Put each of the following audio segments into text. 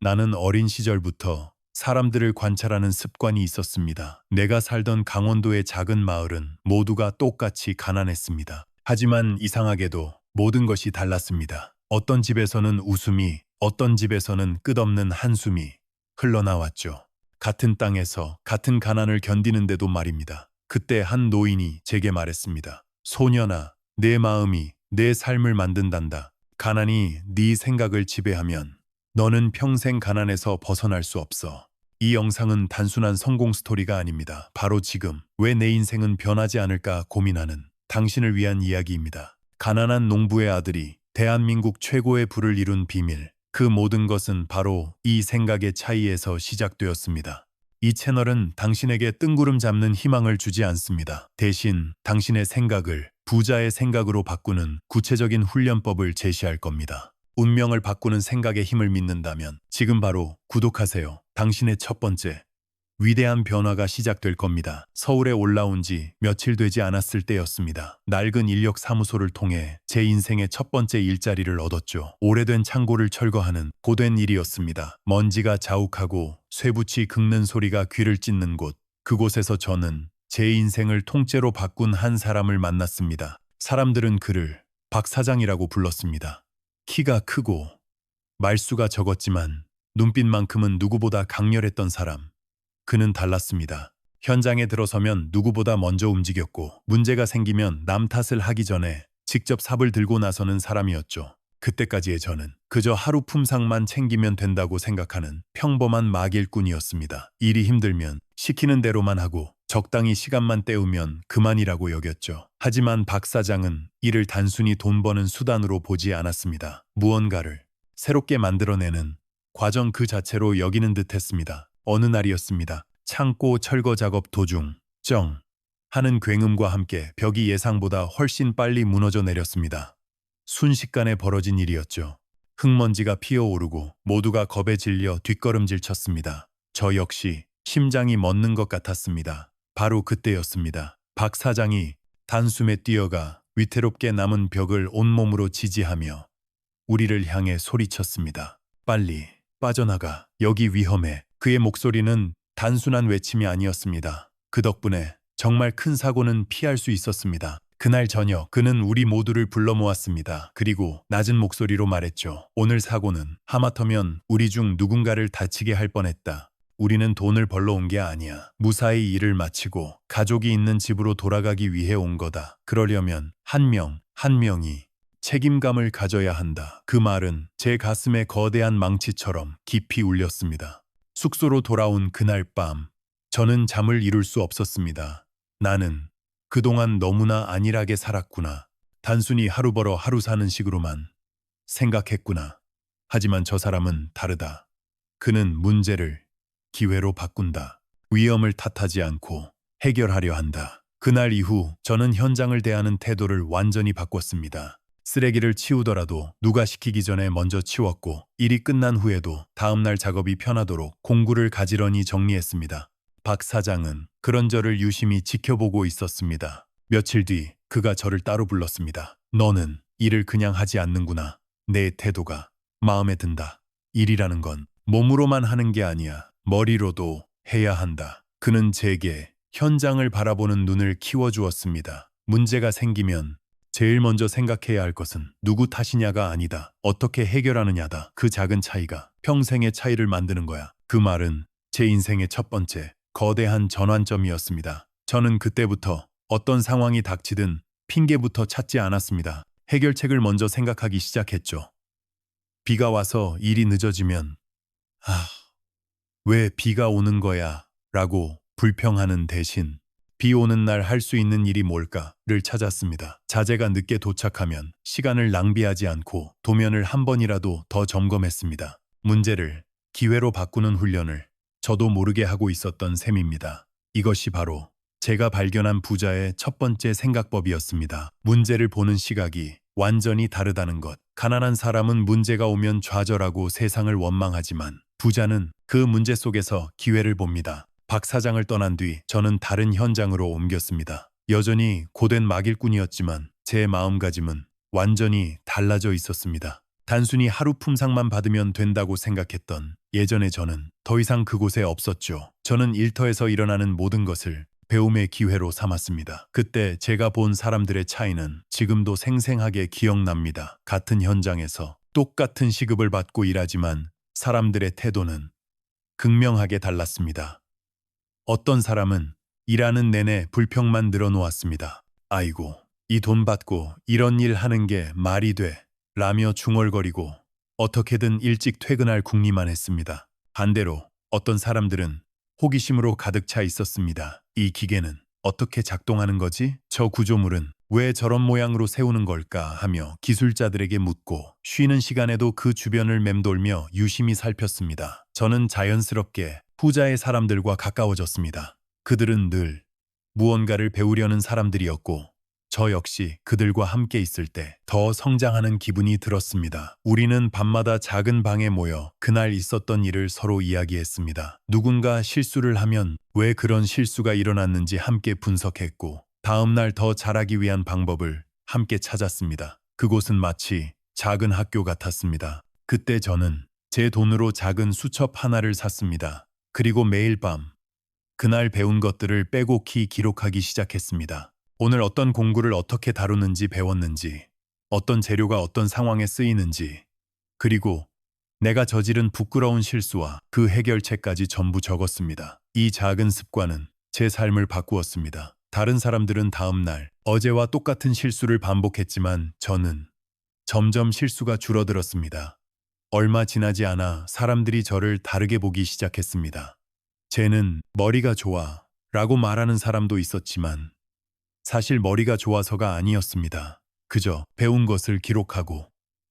나는 어린 시절부터 사람들을 관찰하는 습관이 있었습니다. 내가 살던 강원도의 작은 마을은 모두가 똑같이 가난했습니다. 하지만 이상하게도 모든 것이 달랐습니다. 어떤 집에서는 웃음이, 어떤 집에서는 끝없는 한숨이 흘러나왔죠. 같은 땅에서 같은 가난을 견디는데도 말입니다. 그때 한 노인이 제게 말했습니다. 소년아, 내 마음이 내 삶을 만든단다. 가난이 네 생각을 지배하면 너는 평생 가난에서 벗어날 수 없어. 이 영상은 단순한 성공 스토리가 아닙니다. 바로 지금 왜 내 인생은 변하지 않을까 고민하는 당신을 위한 이야기입니다. 가난한 농부의 아들이 대한민국 최고의 부를 이룬 비밀. 그 모든 것은 바로 이 생각의 차이에서 시작되었습니다. 이 채널은 당신에게 뜬구름 잡는 희망을 주지 않습니다. 대신 당신의 생각을 부자의 생각으로 바꾸는 구체적인 훈련법을 제시할 겁니다. 운명을 바꾸는 생각의 힘을 믿는다면 지금 바로 구독하세요. 당신의 첫 번째 위대한 변화가 시작될 겁니다. 서울에 올라온 지 며칠 되지 않았을 때였습니다. 낡은 인력사무소를 통해 제 인생의 첫 번째 일자리를 얻었죠. 오래된 창고를 철거하는 고된 일이었습니다. 먼지가 자욱하고 쇠붙이 긁는 소리가 귀를 찢는 곳. 그곳에서 저는 제 인생을 통째로 바꾼 한 사람을 만났습니다. 사람들은 그를 박 사장이라고 불렀습니다. 키가 크고 말수가 적었지만 눈빛만큼은 누구보다 강렬했던 사람. 그는 달랐습니다. 현장에 들어서면 누구보다 먼저 움직였고 문제가 생기면 남 탓을 하기 전에 직접 삽을 들고 나서는 사람이었죠. 그때까지의 저는 그저 하루 품삯만 챙기면 된다고 생각하는 평범한 막일꾼이었습니다. 일이 힘들면 시키는 대로만 하고 적당히 시간만 때우면 그만이라고 여겼죠. 하지만 박 사장은 이를 단순히 돈 버는 수단으로 보지 않았습니다. 무언가를 새롭게 만들어내는 과정 그 자체로 여기는 듯했습니다. 어느 날이었습니다. 창고 철거 작업 도중 쩡 하는 굉음과 함께 벽이 예상보다 훨씬 빨리 무너져 내렸습니다. 순식간에 벌어진 일이었죠. 흙먼지가 피어오르고 모두가 겁에 질려 뒷걸음질 쳤습니다. 저 역시 심장이 멎는 것 같았습니다. 바로 그때였습니다. 박 사장이 단숨에 뛰어가 위태롭게 남은 벽을 온몸으로 지지하며 우리를 향해 소리쳤습니다. 빨리 빠져나가. 여기 위험해. 그의 목소리는 단순한 외침이 아니었습니다. 그 덕분에 정말 큰 사고는 피할 수 있었습니다. 그날 저녁 그는 우리 모두를 불러 모았습니다. 그리고 낮은 목소리로 말했죠. 오늘 사고는 하마터면 우리 중 누군가를 다치게 할 뻔했다. 우리는 돈을 벌러 온 게 아니야. 무사히 일을 마치고 가족이 있는 집으로 돌아가기 위해 온 거다. 그러려면 한 명이 책임감을 가져야 한다. 그 말은 제 가슴에 거대한 망치처럼 깊이 울렸습니다. 숙소로 돌아온 그날 밤, 저는 잠을 이룰 수 없었습니다. 나는 그동안 너무나 안일하게 살았구나. 단순히 하루 벌어 하루 사는 식으로만 생각했구나. 하지만 저 사람은 다르다. 그는 문제를 기회로 바꾼다. 위험을 탓하지 않고 해결하려 한다. 그날 이후 저는 현장을 대하는 태도를 완전히 바꿨습니다. 쓰레기를 치우더라도 누가 시키기 전에 먼저 치웠고 일이 끝난 후에도 다음날 작업이 편하도록 공구를 가지런히 정리했습니다. 박 사장은 그런 저를 유심히 지켜보고 있었습니다. 며칠 뒤 그가 저를 따로 불렀습니다. 너는 일을 그냥 하지 않는구나. 내 태도가 마음에 든다. 일이라는 건 몸으로만 하는 게 아니야. 머리로도 해야 한다. 그는 제게 현장을 바라보는 눈을 키워주었습니다. 문제가 생기면 제일 먼저 생각해야 할 것은 누구 탓이냐가 아니다. 어떻게 해결하느냐다. 그 작은 차이가 평생의 차이를 만드는 거야. 그 말은 제 인생의 첫 번째 거대한 전환점이었습니다. 저는 그때부터 어떤 상황이 닥치든 핑계부터 찾지 않았습니다. 해결책을 먼저 생각하기 시작했죠. 비가 와서 일이 늦어지면 왜 비가 오는 거야? 라고 불평하는 대신 비 오는 날 할 수 있는 일이 뭘까를 찾았습니다. 자재가 늦게 도착하면 시간을 낭비하지 않고 도면을 한 번이라도 더 점검했습니다. 문제를 기회로 바꾸는 훈련을 저도 모르게 하고 있었던 셈입니다. 이것이 바로 제가 발견한 부자의 첫 번째 생각법이었습니다. 문제를 보는 시각이 완전히 다르다는 것. 가난한 사람은 문제가 오면 좌절하고 세상을 원망하지만 부자는 그 문제 속에서 기회를 봅니다. 박 사장을 떠난 뒤 저는 다른 현장으로 옮겼습니다. 여전히 고된 막일꾼이었지만 제 마음가짐은 완전히 달라져 있었습니다. 단순히 하루 품상만 받으면 된다고 생각했던 예전의 저는 더 이상 그곳에 없었죠. 저는 일터에서 일어나는 모든 것을 배움의 기회로 삼았습니다. 그때 제가 본 사람들의 차이는 지금도 생생하게 기억납니다. 같은 현장에서 똑같은 시급을 받고 일하지만 사람들의 태도는 극명하게 달랐습니다. 어떤 사람은 일하는 내내 불평만 늘어놓았습니다. 아이고, 이 돈 받고 이런 일 하는 게 말이 돼? 라며 중얼거리고 어떻게든 일찍 퇴근할 궁리만 했습니다. 반대로 어떤 사람들은 호기심으로 가득 차 있었습니다. 이 기계는 어떻게 작동하는 거지? 저 구조물은 왜 저런 모양으로 세우는 걸까? 하며 기술자들에게 묻고 쉬는 시간에도 그 주변을 맴돌며 유심히 살폈습니다. 저는 자연스럽게 후자의 사람들과 가까워졌습니다. 그들은 늘 무언가를 배우려는 사람들이었고 저 역시 그들과 함께 있을 때 더 성장하는 기분이 들었습니다. 우리는 밤마다 작은 방에 모여 그날 있었던 일을 서로 이야기했습니다. 누군가 실수를 하면 왜 그런 실수가 일어났는지 함께 분석했고 다음날 더 잘하기 위한 방법을 함께 찾았습니다. 그곳은 마치 작은 학교 같았습니다. 그때 저는 제 돈으로 작은 수첩 하나를 샀습니다. 그리고 매일 밤 그날 배운 것들을 빼곡히 기록하기 시작했습니다. 오늘 어떤 공구를 어떻게 다루는지 배웠는지, 어떤 재료가 어떤 상황에 쓰이는지, 그리고 내가 저지른 부끄러운 실수와 그 해결책까지 전부 적었습니다. 이 작은 습관은 제 삶을 바꾸었습니다. 다른 사람들은 다음 날 어제와 똑같은 실수를 반복했지만 저는 점점 실수가 줄어들었습니다. 얼마 지나지 않아 사람들이 저를 다르게 보기 시작했습니다. 쟤는 머리가 좋아 라고 말하는 사람도 있었지만 사실 머리가 좋아서가 아니었습니다. 그저 배운 것을 기록하고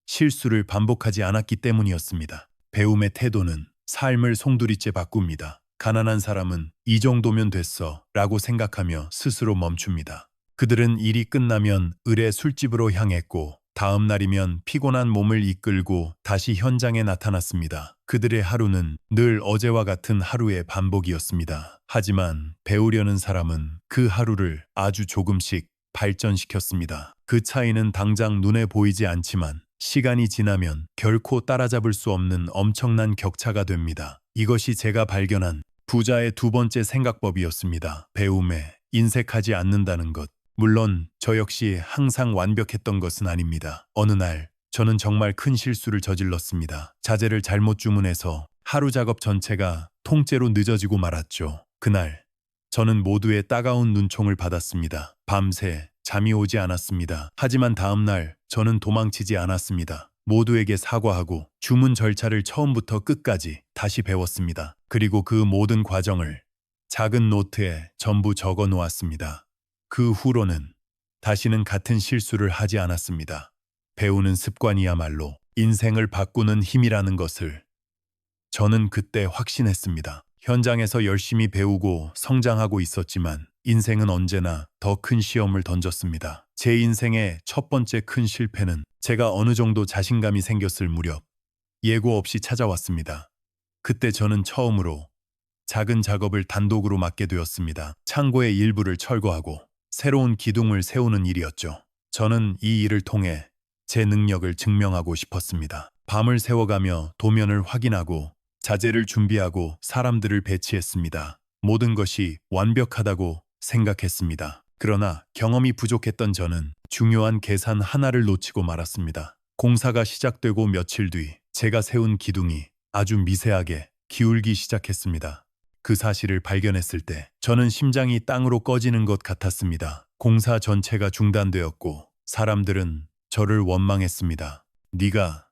실수를 반복하지 않았기 때문이었습니다. 배움의 태도는 삶을 송두리째 바꿉니다. 가난한 사람은 이 정도면 됐어 라고 생각하며 스스로 멈춥니다. 그들은 일이 끝나면 을의 술집으로 향했고 다음 날이면 피곤한 몸을 이끌고 다시 현장에 나타났습니다. 그들의 하루는 늘 어제와 같은 하루의 반복이었습니다. 하지만 배우려는 사람은 그 하루를 아주 조금씩 발전시켰습니다. 그 차이는 당장 눈에 보이지 않지만 시간이 지나면 결코 따라잡을 수 없는 엄청난 격차가 됩니다. 이것이 제가 발견한 부자의 두 번째 생각법이었습니다. 배움에 인색하지 않는다는 것. 물론 저 역시 항상 완벽했던 것은 아닙니다. 어느 날 저는 정말 큰 실수를 저질렀습니다. 자재를 잘못 주문해서 하루 작업 전체가 통째로 늦어지고 말았죠. 그날 저는 모두의 따가운 눈총을 받았습니다. 밤새 잠이 오지 않았습니다. 하지만 다음 날 저는 도망치지 않았습니다. 모두에게 사과하고 주문 절차를 처음부터 끝까지 다시 배웠습니다. 그리고 그 모든 과정을 작은 노트에 전부 적어 놓았습니다. 그 후로는 다시는 같은 실수를 하지 않았습니다. 배우는 습관이야말로 인생을 바꾸는 힘이라는 것을 저는 그때 확신했습니다. 현장에서 열심히 배우고 성장하고 있었지만 인생은 언제나 더 큰 시험을 던졌습니다. 제 인생의 첫 번째 큰 실패는 제가 어느 정도 자신감이 생겼을 무렵 예고 없이 찾아왔습니다. 그때 저는 처음으로 작은 작업을 단독으로 맡게 되었습니다. 창고의 일부를 철거하고 새로운 기둥을 세우는 일이었죠. 저는 이 일을 통해 제 능력을 증명하고 싶었습니다. 밤을 새워가며 도면을 확인하고 자재를 준비하고 사람들을 배치했습니다. 모든 것이 완벽하다고 생각했습니다. 그러나 경험이 부족했던 저는 중요한 계산 하나를 놓치고 말았습니다. 공사가 시작되고 며칠 뒤 제가 세운 기둥이 아주 미세하게 기울기 시작했습니다. 그 사실을 발견했을 때 저는 심장이 땅으로 꺼지는 것 같았습니다. 공사 전체가 중단되었고 사람들은 저를 원망했습니다. 네가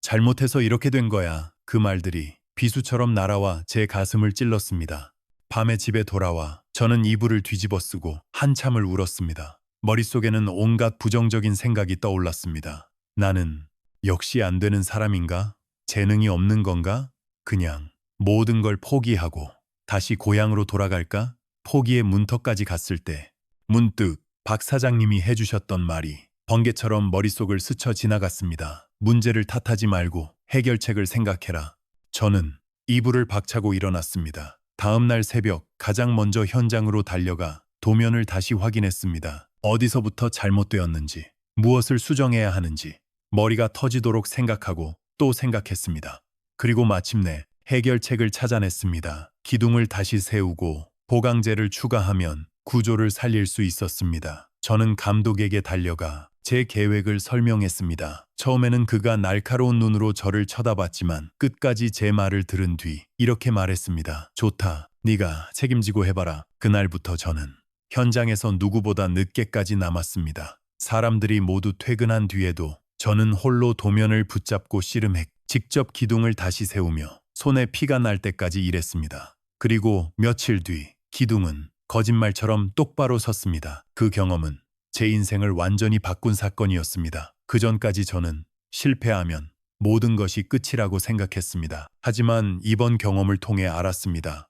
잘못해서 이렇게 된 거야. 그 말들이 비수처럼 날아와 제 가슴을 찔렀습니다. 밤에 집에 돌아와 저는 이불을 뒤집어 쓰고 한참을 울었습니다. 머릿속에는 온갖 부정적인 생각이 떠올랐습니다. 나는 역시 안 되는 사람인가? 재능이 없는 건가? 그냥 모든 걸 포기하고 다시 고향으로 돌아갈까? 포기의 문턱까지 갔을 때 문득 박 사장님이 해주셨던 말이 번개처럼 머릿속을 스쳐 지나갔습니다. 문제를 탓하지 말고 해결책을 생각해라. 저는 이불을 박차고 일어났습니다. 다음 날 새벽 가장 먼저 현장으로 달려가 도면을 다시 확인했습니다. 어디서부터 잘못되었는지, 무엇을 수정해야 하는지, 머리가 터지도록 생각하고 또 생각했습니다. 그리고 마침내 해결책을 찾아냈습니다. 기둥을 다시 세우고 보강제를 추가하면 구조를 살릴 수 있었습니다. 저는 감독에게 달려가 제 계획을 설명했습니다. 처음에는 그가 날카로운 눈으로 저를 쳐다봤지만 끝까지 제 말을 들은 뒤 이렇게 말했습니다. 좋다. 네가 책임지고 해봐라. 그날부터 저는 현장에서 누구보다 늦게까지 남았습니다. 사람들이 모두 퇴근한 뒤에도 저는 홀로 도면을 붙잡고 씨름했고 직접 기둥을 다시 세우며 손에 피가 날 때까지 일했습니다. 그리고 며칠 뒤 기둥은 거짓말처럼 똑바로 섰습니다. 그 경험은 제 인생을 완전히 바꾼 사건이었습니다. 그전까지 저는 실패하면 모든 것이 끝이라고 생각했습니다. 하지만 이번 경험을 통해 알았습니다.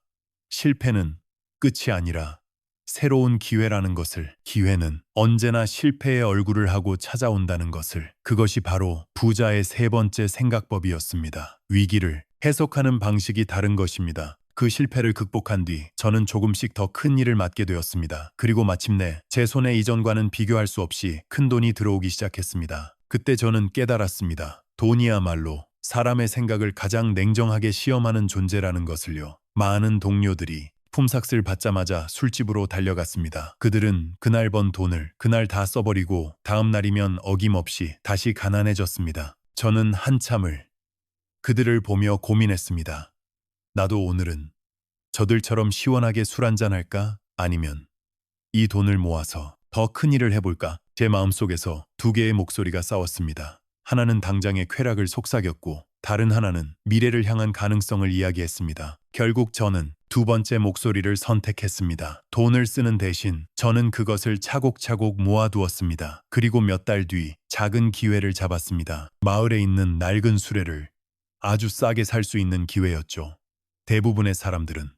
실패는 끝이 아니라 새로운 기회라는 것을, 기회는 언제나 실패의 얼굴을 하고 찾아온다는 것을, 그것이 바로 부자의 세 번째 생각법이었습니다. 위기를 해석하는 방식이 다른 것입니다. 그 실패를 극복한 뒤 저는 조금씩 더 큰 일을 맡게 되었습니다. 그리고 마침내 제 손에 이전과는 비교할 수 없이 큰 돈이 들어오기 시작했습니다. 그때 저는 깨달았습니다. 돈이야말로 사람의 생각을 가장 냉정하게 시험하는 존재라는 것을요. 많은 동료들이 품삯을 받자마자 술집으로 달려갔습니다. 그들은 그날 번 돈을 그날 다 써버리고 다음 날이면 어김없이 다시 가난해졌습니다. 저는 한참을 그들을 보며 고민했습니다. 나도 오늘은 저들처럼 시원하게 술 한잔 할까? 아니면 이 돈을 모아서 더 큰 일을 해볼까? 제 마음속에서 두 개의 목소리가 싸웠습니다. 하나는 당장의 쾌락을 속삭였고 다른 하나는 미래를 향한 가능성을 이야기했습니다. 결국 저는 두 번째 목소리를 선택했습니다. 돈을 쓰는 대신 저는 그것을 차곡차곡 모아두었습니다. 그리고 몇 달 뒤 작은 기회를 잡았습니다. 마을에 있는 낡은 수레를 아주 싸게 살 수 있는 기회였죠. 대부분의 사람들은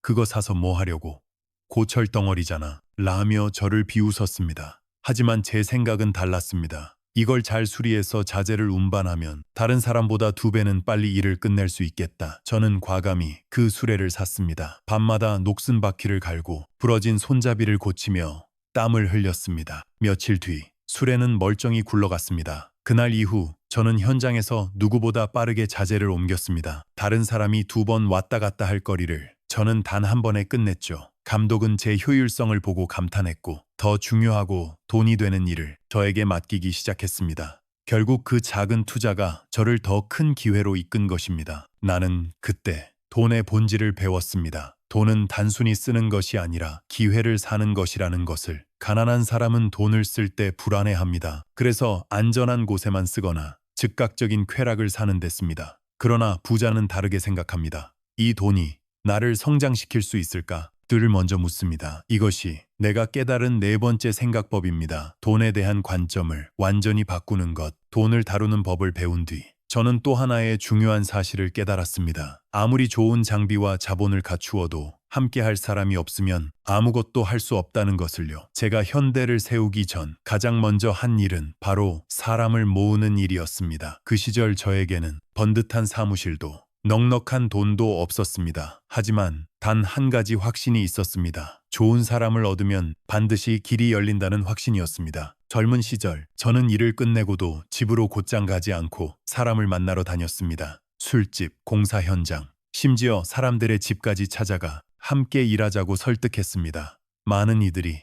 그거 사서 뭐 하려고? 고철 덩어리잖아 라며 저를 비웃었습니다. 하지만 제 생각은 달랐습니다. 이걸 잘 수리해서 자재를 운반하면 다른 사람보다 2배는 빨리 일을 끝낼 수 있겠다. 저는 과감히 그 수레를 샀습니다. 밤마다 녹슨 바퀴를 갈고 부러진 손잡이를 고치며 땀을 흘렸습니다. 며칠 뒤 수레는 멀쩡히 굴러갔습니다. 그날 이후 저는 현장에서 누구보다 빠르게 자재를 옮겼습니다. 다른 사람이 2번 왔다 갔다 할 거리를 저는 단 한 번에 끝냈죠. 감독은 제 효율성을 보고 감탄했고 더 중요하고 돈이 되는 일을 저에게 맡기기 시작했습니다. 결국 그 작은 투자가 저를 더 큰 기회로 이끈 것입니다. 나는 그때 돈의 본질을 배웠습니다. 돈은 단순히 쓰는 것이 아니라 기회를 사는 것이라는 것을. 가난한 사람은 돈을 쓸 때 불안해합니다. 그래서 안전한 곳에만 쓰거나 즉각적인 쾌락을 사는 데 씁니다. 그러나 부자는 다르게 생각합니다. 이 돈이 나를 성장시킬 수 있을까? 를 먼저 묻습니다. 이것이 내가 깨달은 네 번째 생각법입니다. 돈에 대한 관점을 완전히 바꾸는 것. 돈을 다루는 법을 배운 뒤 저는 또 하나의 중요한 사실을 깨달았습니다. 아무리 좋은 장비와 자본을 갖추어도 함께 할 사람이 없으면 아무것도 할 수 없다는 것을요. 제가 현대를 세우기 전 가장 먼저 한 일은 바로 사람을 모으는 일이었습니다. 그 시절 저에게는 번듯한 사무실도 넉넉한 돈도 없었습니다. 하지만 단 한 가지 확신이 있었습니다. 좋은 사람을 얻으면 반드시 길이 열린다는 확신이었습니다. 젊은 시절 저는 일을 끝내고도 집으로 곧장 가지 않고 사람을 만나러 다녔습니다. 술집, 공사 현장, 심지어 사람들의 집까지 찾아가 함께 일하자고 설득했습니다. 많은 이들이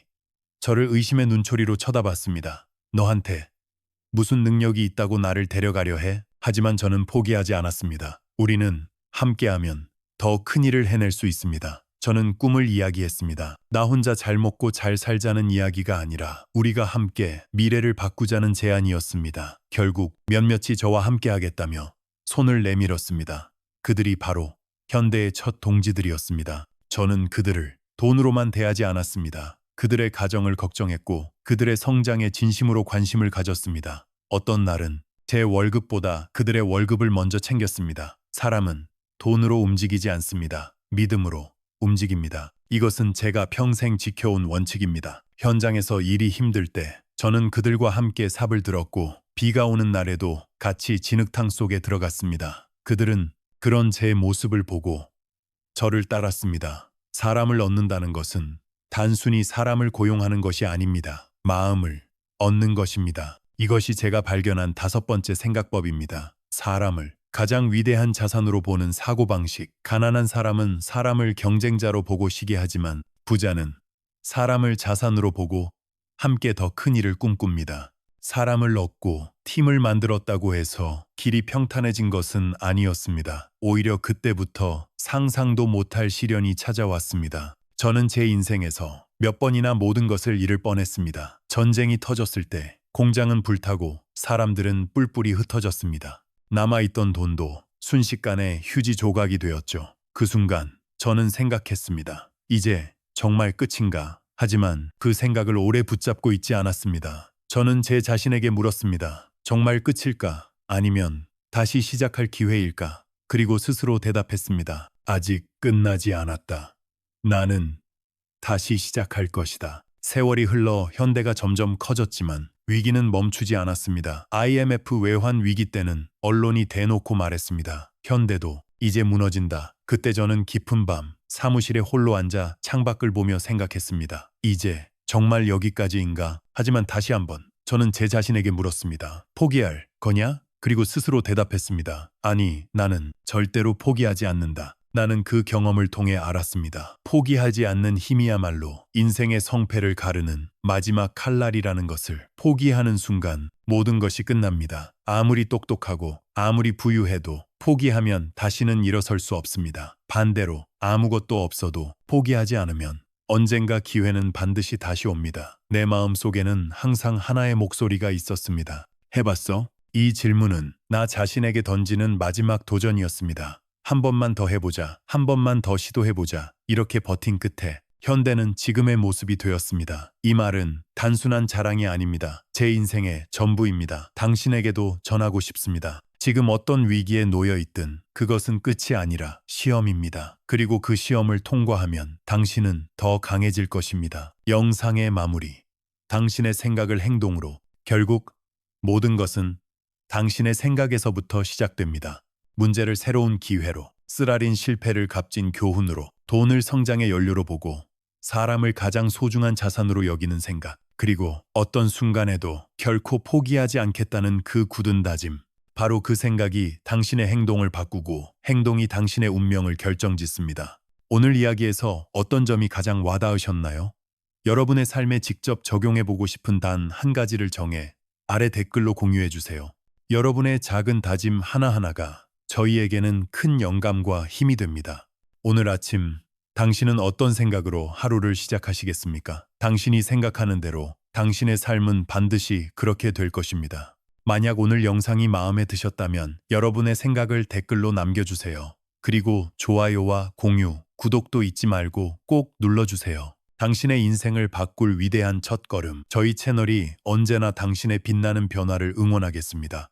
저를 의심의 눈초리로 쳐다봤습니다. 너한테 무슨 능력이 있다고 나를 데려가려 해? 하지만 저는 포기하지 않았습니다. 우리는 함께하면 더 큰 일을 해낼 수 있습니다. 저는 꿈을 이야기했습니다. 나 혼자 잘 먹고 잘 살자는 이야기가 아니라 우리가 함께 미래를 바꾸자는 제안이었습니다. 결국 몇몇이 저와 함께하겠다며 손을 내밀었습니다. 그들이 바로 현대의 첫 동지들이었습니다. 저는 그들을 돈으로만 대하지 않았습니다. 그들의 가정을 걱정했고 그들의 성장에 진심으로 관심을 가졌습니다. 어떤 날은 제 월급보다 그들의 월급을 먼저 챙겼습니다. 사람은 돈으로 움직이지 않습니다. 믿음으로 움직입니다. 이것은 제가 평생 지켜온 원칙입니다. 현장에서 일이 힘들 때 저는 그들과 함께 삽을 들었고 비가 오는 날에도 같이 진흙탕 속에 들어갔습니다. 그들은 그런 제 모습을 보고 저를 따랐습니다. 사람을 얻는다는 것은 단순히 사람을 고용하는 것이 아닙니다. 마음을 얻는 것입니다. 이것이 제가 발견한 5번째 생각법입니다. 사람을 가장 위대한 자산으로 보는 사고방식. 가난한 사람은 사람을 경쟁자로 보고 시기하지만 부자는 사람을 자산으로 보고 함께 더 큰 일을 꿈꿉니다. 사람을 얻고 팀을 만들었다고 해서 길이 평탄해진 것은 아니었습니다. 오히려 그때부터 상상도 못할 시련이 찾아왔습니다. 저는 제 인생에서 몇 번이나 모든 것을 잃을 뻔했습니다. 전쟁이 터졌을 때 공장은 불타고 사람들은 뿔뿔이 흩어졌습니다. 남아있던 돈도 순식간에 휴지 조각이 되었죠. 그 순간 저는 생각했습니다. 이제 정말 끝인가? 하지만 그 생각을 오래 붙잡고 있지 않았습니다. 저는 제 자신에게 물었습니다. 정말 끝일까? 아니면 다시 시작할 기회일까? 그리고 스스로 대답했습니다. 아직 끝나지 않았다. 나는 다시 시작할 것이다. 세월이 흘러 현대가 점점 커졌지만 위기는 멈추지 않았습니다. IMF 외환 위기 때는 언론이 대놓고 말했습니다. 현대도 이제 무너진다. 그때 저는 깊은 밤 사무실에 홀로 앉아 창밖을 보며 생각했습니다. 이제 정말 여기까지인가? 하지만 다시 한번 저는 제 자신에게 물었습니다. 포기할 거냐? 그리고 스스로 대답했습니다. 아니, 나는 절대로 포기하지 않는다. 나는 그 경험을 통해 알았습니다. 포기하지 않는 힘이야말로 인생의 성패를 가르는 마지막 칼날이라는 것을. 포기하는 순간 모든 것이 끝납니다. 아무리 똑똑하고 아무리 부유해도 포기하면 다시는 일어설 수 없습니다. 반대로 아무것도 없어도 포기하지 않으면 언젠가 기회는 반드시 다시 옵니다. 내 마음 속에는 항상 하나의 목소리가 있었습니다. 해봤어? 이 질문은 나 자신에게 던지는 마지막 도전이었습니다. 한 번만 더 해보자. 한 번만 더 시도해보자. 이렇게 버틴 끝에 현대는 지금의 모습이 되었습니다. 이 말은 단순한 자랑이 아닙니다. 제 인생의 전부입니다. 당신에게도 전하고 싶습니다. 지금 어떤 위기에 놓여 있든 그것은 끝이 아니라 시험입니다. 그리고 그 시험을 통과하면 당신은 더 강해질 것입니다. 영상의 마무리. 당신의 생각을 행동으로. 결국 모든 것은 당신의 생각에서부터 시작됩니다. 문제를 새로운 기회로, 쓰라린 실패를 값진 교훈으로, 돈을 성장의 연료로 보고 사람을 가장 소중한 자산으로 여기는 생각, 그리고 어떤 순간에도 결코 포기하지 않겠다는 그 굳은 다짐. 바로 그 생각이 당신의 행동을 바꾸고 행동이 당신의 운명을 결정짓습니다. 오늘 이야기에서 어떤 점이 가장 와닿으셨나요? 여러분의 삶에 직접 적용해보고 싶은 단 한 가지를 정해 아래 댓글로 공유해주세요. 여러분의 작은 다짐 하나하나가 저희에게는 큰 영감과 힘이 됩니다. 오늘 아침 당신은 어떤 생각으로 하루를 시작하시겠습니까? 당신이 생각하는 대로 당신의 삶은 반드시 그렇게 될 것입니다. 만약 오늘 영상이 마음에 드셨다면 여러분의 생각을 댓글로 남겨주세요. 그리고 좋아요와 공유, 구독도 잊지 말고 꼭 눌러주세요. 당신의 인생을 바꿀 위대한 첫걸음. 저희 채널이 언제나 당신의 빛나는 변화를 응원하겠습니다.